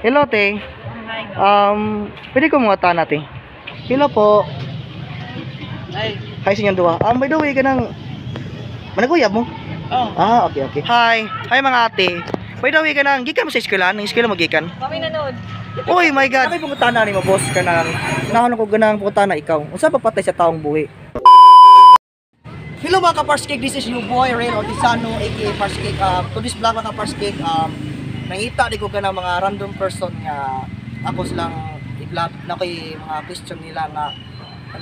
Hello, te. Pwede ko mga tanah, te. Hello po. Ay. Hi sa inyong duwa. By the way, kanang managuyab mo? Oh. Okay. Hi mga ate. By the way, kanang gikan mo sa eskwela, nang eskwela magikan. Kami nanood. Oy, my God. Ako yung tanah ni mo, boss, kanang nahanap ko ganang putana ikaw. Unsa pa patay sa taong buhi? Hello mga ka-Parskeg, this is your boy Ray Ortizano aka Parskeg. To this vlog mga ka-Parskeg, nangita di ko ka ng mga random person nga ako silang i-vlog na kay mga question nila nga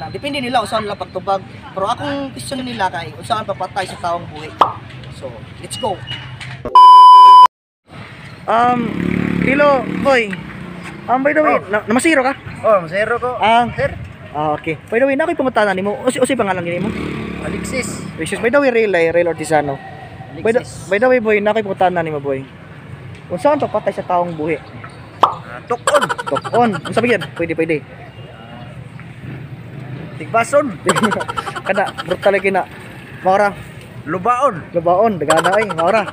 depende nila kung saan nila pagtubag, pero akong question nila kay kung saan papatay sa taong buhi. So let's go. Hello boy, by the way, namasiro ka? Masero ko. Sir. Okay. By the way, na ko'y pangutana nimo. Usi pangalan nimo? Alexis. By the way, Ray Ortizano. By the way, boy, na ko'y pangutana nimo, boy. Kung saan papatay sa taong buhi? Tukon. Unsa ba yan? Pwede. Tigbason. Kada brutal lagi na. Maura. Lubaon. Dagana ay, maura.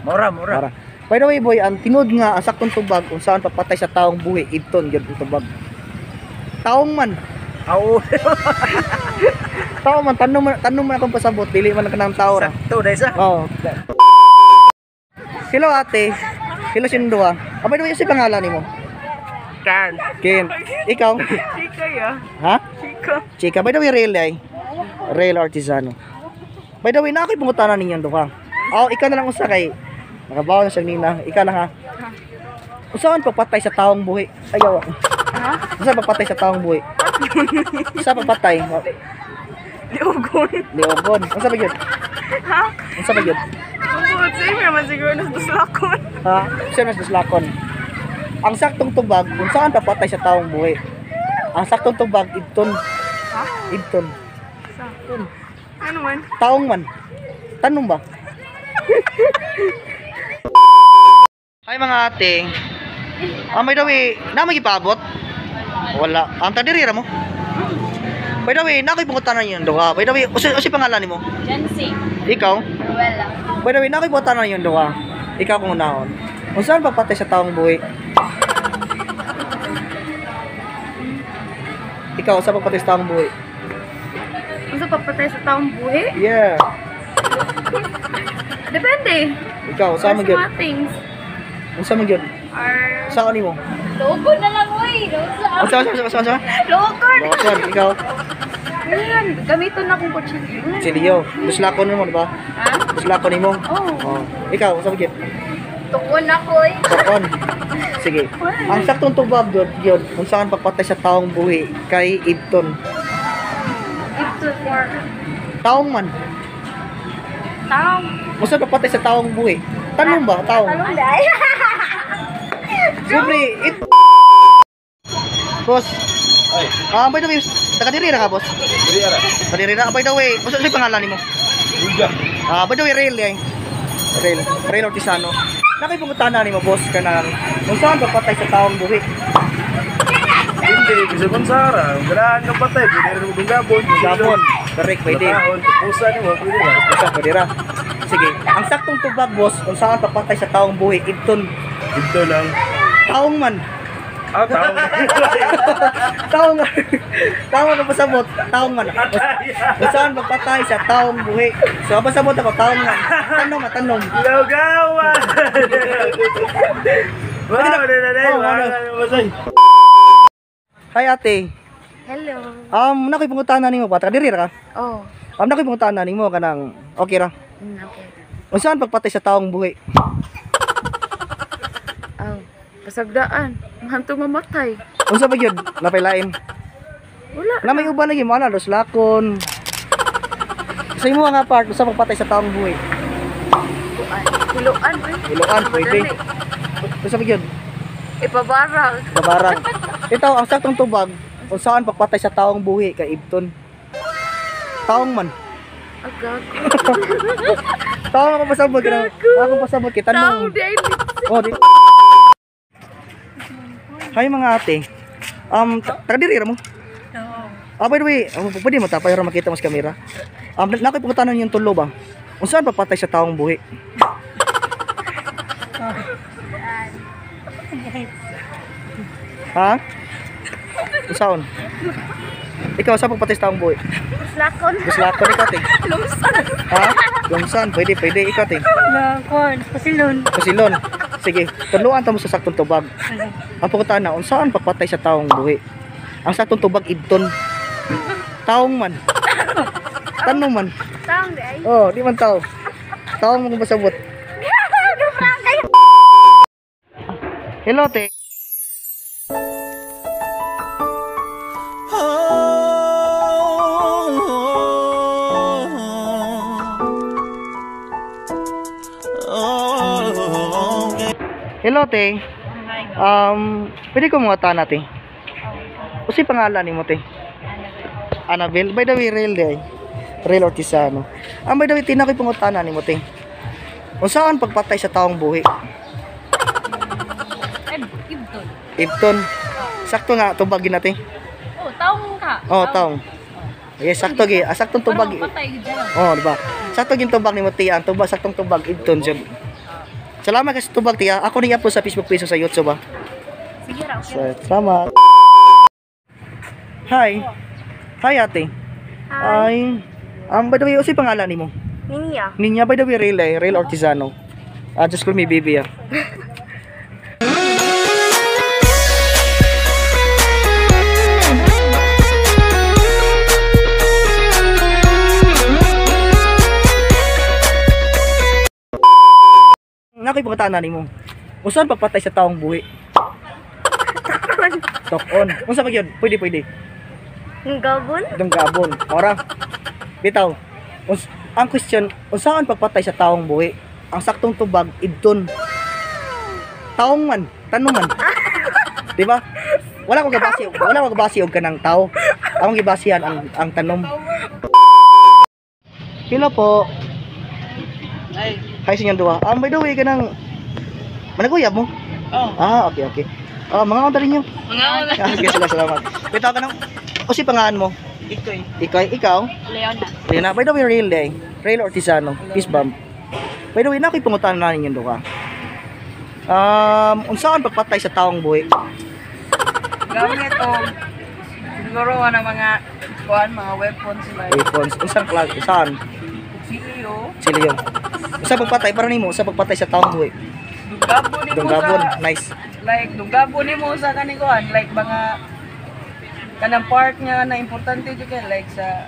Mura. By the way, boy, ang tinud nga ang saktong tubag kung saan papatay sa taong buhi, ibton gyud ang tubag. Taong man. Taong man, tanong man akong pasabot, dili man kanang tao ra. Sakto dai sa. Hello ate. Hello sinduwa. By the way, si pangalan nimo? Ken. Ikaw? Chika ya. Ha? Chika. By the way, Ray Ortizano. By the way, na ako'y pangutanan ninyong duha. Ikaw na lang usa kay nakabaw na siya nina. Ikaw na ha. Saan pagpatay sa taong buhi? Ayaw. Ha? Saan pagpatay sa taong buhi? Saan pagpatay? Liogon. Unsa ba yun? Ha? Unsa ba yun? Tungkol sa imo man siguro nas duslakon. Ha? Siya nas duslakon. Ang saktong tubag kung saan papatay sa taong buhi. Ang saktong tubag ibton. Ha? Ibton. Sakto. Ano man? Taong man. Tanong ba? Hi mga ate. By the way, na magipabot? Wala. Ang tadirira mo? By the way, na ko'y pangutanan yun duha. By the way, usi pangalan nimo? Jancy. Ikaw? Ruela. By the way, na ko'y pangutanan yun duha. Ikaw kung unahon. Kung saan papatay sa taong buhi? Ikaw, saan papatay sa taong buhi? Unsa papatay sa taong buhi? Yeah. Depende. Ikaw, saan mo yun? Mga things Saan mo yun? are Saan nimo? Logon na lang, oy. Saan? Logon. Bakit? Ikaw? Ayan, gamiton na akong kutsilyo. Silio. Duslakon mo, di ba? Ha? Duslakon mo. Oo. Ikaw, saan mo yun? Tukon ako, oy. Tukon. Sige. Ang saktong tubag yun, kung saan papatay sa taong buhi kay Ibton. Ito for Taong man. taong. Kung saan papatay sa taong buhi? Tanong ba? Taong. Tanong dahil. Siyempre, Boss. By the way, nakadiri na ka, boss? Nakadiri na. By the way, boss, ano yung pangalan ni mo? By the way, Ray Ortizano. Nakipungutana ni mo, boss, ka na kung saan papatay sa taong buhi? Hindi, kasi Bonsara, ganahan ng patay, pwede rin mo gabon. Gabon. Correct, pwede. Pusa niyo, pwede rin. Isa, pwede ra. Sige, ang saktong tubag, boss, kung saan papatay sa taong buhi, ibton. Ito lang. Taong man. Tao. Taong man. Taong man pasabot. Taong man. Kung saan papatay sa taong buhi. So, pasabot ako, taong man. Tanong. Gaw-gawan! Hi, ate. Hello. Nakoy pangutana nimo ba? Kadiri ra ka? Oh. Nakoy pangutana nimo kanang okay ra. Okay. Kung saan pagpatay sa taong buhi? Pasagdaan. Hanto mamatay. Unsa ba gyud? Napailain. Wala. Na may uban lagi mo ana dos lakon. Sa imo nga part, unsa pagpatay sa taong buhi? Kiluan. Iloan, pwede. Unsa ba gyud? Ipabarang. Babarang. Ito ang saktong tubag kung saan pagpatay sa taong buhi kay Ibton. Taong man. Agago. Taong ako pasabot ka. Ako pasabot kita Tao tanong. di. Di. Hi mga ate. Tagadiri ra mo? By the way, pwede mo tapay ra makita mo sa camera. Nakoy pangutanan yung tulo ba? Kung saan papatay sa taong buhi? Ha? Usaon? Ikaw sa pagpatay sa taong buhi. Lakon. Guslakon ikaw te. Lumsan. Ha? Lumsan, pwede ikaw te. Lakon. Pasilon. Pasilon. Sige, tunuan ta mo sa saktong tubag. Ang pagkutana, unsaan pagpatay sa taong buhi? Ang saktong tubag idton. Taong man. Tanong man. Taong di ay. Oh, di man tao. Taong mo kung basabot. Hello, te. Hello, te. Pwede ko mga tanah, te. Usi pangalan ni mo, te? Annabelle. By the way, real day. Real Ortizano. By the way, tinakoy pangutana ni mo, te. Unsaan pagpatay sa taong buhi? Ibton. Ibton. Sakto nga, tubagin natin. Oh, taong ka. Oh, taong. Yes, sakto gi. Saktong tubag. Patay dyan. Oh, di ba? Sakto gin tubag ni mo, te. Ang tubag, saktong tubag, Ibton. Jud. Salamat kasi tubag, te. Ako niya po sa Facebook page sa YouTube, ba? Sige raw. So, salamat. Hi. Hi, ate. Ay, by the way, usi pangalan ni mo? Ninya. Ninya, by the way, Real Ortizano. Just call me baby, ah. Nakoy pagkatana ni mo. Usan pagpatay sa taong buhi? Tokon. Unsa pa gyud? Pwede. Ang gabon. Dong gabon. Ora. Bitaw. Ang question, unsaan pagpatay sa taong buhi? Ang saktong tubag idton. Taong man, tanong man. Di ba? Wala ko gabasi og kanang tao. Among gibasihan ang tanom. Hello po. Hi sa inyong duha. By the way, kanang managuyab mo? Oh. Okay. Mga onda rin nyo. Okay, salamat. Bitaw ka nang, kasi pangaan mo? Ikaw? Leona. By the way, Real Ortizano. Peace bomb. By the way, nakoy pangutan na ninyo duha. Unsaan pagpatay sa taong buhi? Gamit o siguro ng mga mga weapons like Weapons. Unsang klase? Saan? CEO, Sila yun. Usa pagpatay para nimo, usa pagpatay sa taong buhi. dugabo ni mo Dunggabon. sa Nice. like dugabo ni mo sa kanikuan like mga kanang part niya na importante jud kay like sa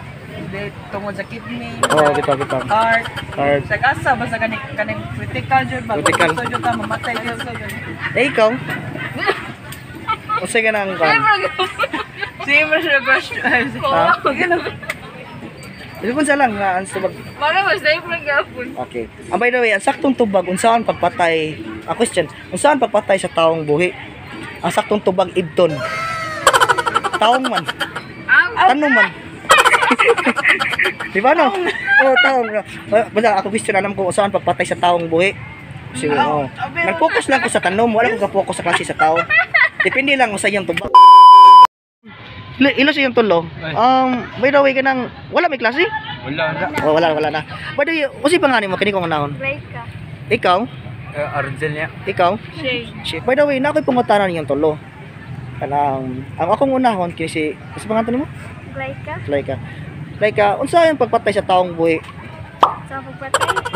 tungod sa kidney, Oh, sa bitaw. heart, Heart. sa kasa basta kaning critical jud ba Critical. gusto jud ka mamatay jud sa jud. Ikaw? Usa ka nang kan? Same siya question. Ha? Ilipon sa lang nga ang tubag. Para mas dahil lang gapon. Okay. By the way, ang saktong tubag unsaan pagpatay? Question. Unsaan pagpatay sa taong buhi? Ang saktong tubag idton. Taong man. Tanong man. Di ba no? Oh, taong. Basta ako question alam ko unsaan pagpatay sa taong buhi. Sige, oh. Nag-focus lang ko sa tanom, wala ko ka-focus sa klase sa tao. Depende lang sa iyong tubag. Ilo sa iyong tulo. By the way, kanang wala may klase? Wala na. Oh, wala na. By the way, usi pa nga ni mo kini ko nahon. Like ka. Ikaw? Argel niya. Ikaw? Shay. Shit. By the way, nakoy pangutanan niyong tulo. Kanang ang akong unahon kini si pangalan nimo? Like ka. Like unsa yung pagpatay sa taong buhi? Sa pagpatay.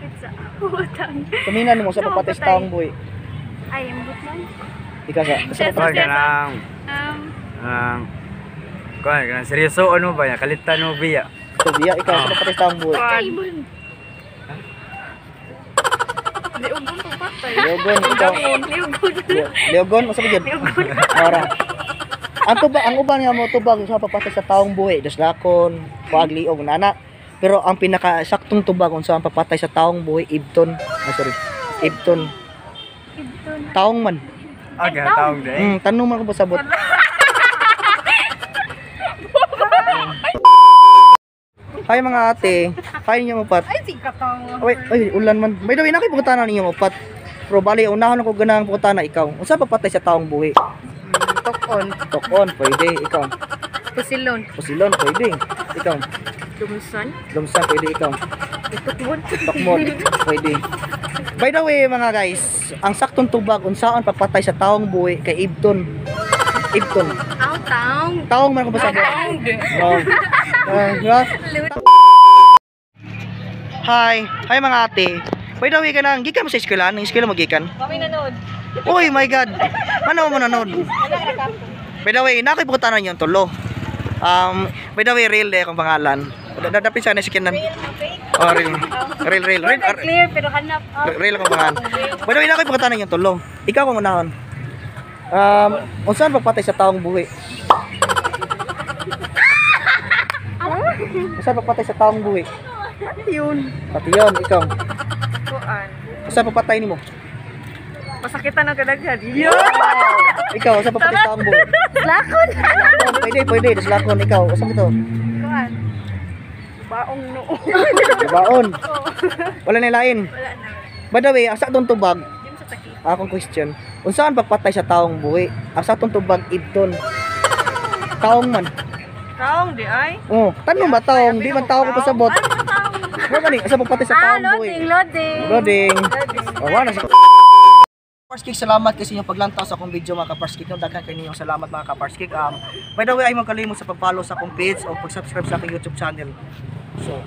Pizza. Utang. Kuminan mo sa pagpatay sa taong buhi. Ay, ang butman. Ikaw sa pagpatay. Kanang seryoso ano ba ya? Kalitan mo biya. Tubiya, ikaw sa pagpatay sa taong buhi. Table. Liugon to patay. Leogon, ikaw. Leogon, unsa ba yun? Ora. Ang uban nga mo tubag sa pagpatay sa taong buhi, daslakon, pagliog nana. Pero ang pinaka saktong tubag unsa ang pagpatay sa taong buhi, ibton. Ibton. Taong man. Okay, taong day. Tanong man ko pasabot. Hi mga ate. Hi ninyo upat. Ay, sikat ako. Ay, ulan man. By the way, nakipagutana ninyo upat. Pero bali, unahan ako ganang pagutana ikaw. Unsa pagpatay sa taong buhi? Tokon, pwede. Ikaw. Pasilon. Pusilon, pwede. Ikaw. Lumsan. Lumsan, pwede. Ikaw. Itukbon. Tokmon, pwede. By the way mga guys, ang saktong tubag unsaon pagpatay sa taong buhi kay Ibton. Ibton. Taong. Taong man ko ba sabot? No. Hi. Hi mga ate. By the way kanang gikan mo sa eskwela, nang eskwela mo gikan? Kami nanood. Uy, my god. Ano mo nanood? By the way, nakoy pagkutanan yung tulo. By the way, real eh akong pangalan. Dadapin sana si Kenan. Oh, real. Real. Clear pero hanap. Real akong pangalan. By the way, nakoy pagkutanan yung tulo. Ikaw kung unahon. Unsaan pagpatay sa taong buhi? Unsaan pagpatay sa taong buhi? Yun. Pati yun, ikaw. Kuan. Unsaan pagpatay nimo? Masakitan ang kadaghan. Ikaw, unsaan pagpatay sa taong buhi? Lakon. Lakon, pwede. Das lakon, ikaw. Unsaan ito? Kuan. Baong noo. Baon. Wala na lain. Wala na. By the way, ang sa tubag, Dim sa takip. akong question, unsaan pagpatay sa taong buhi? Ang sa tubag Ibton. Taong man. Taong di ay. Oh, tanong ba taong? Di man taong ko pasabot. Ano ba ni? Asa pagpatay sa taong buhi? Loading. Oh, wala sa Parskik, salamat kasi yung paglantaw sa akong video mga Kaparskik. Daghan kayo ninyong salamat mga Kaparskik. By the way, ay magkalimot sa pag-follow sa akong page o pag-subscribe sa aking YouTube channel. So,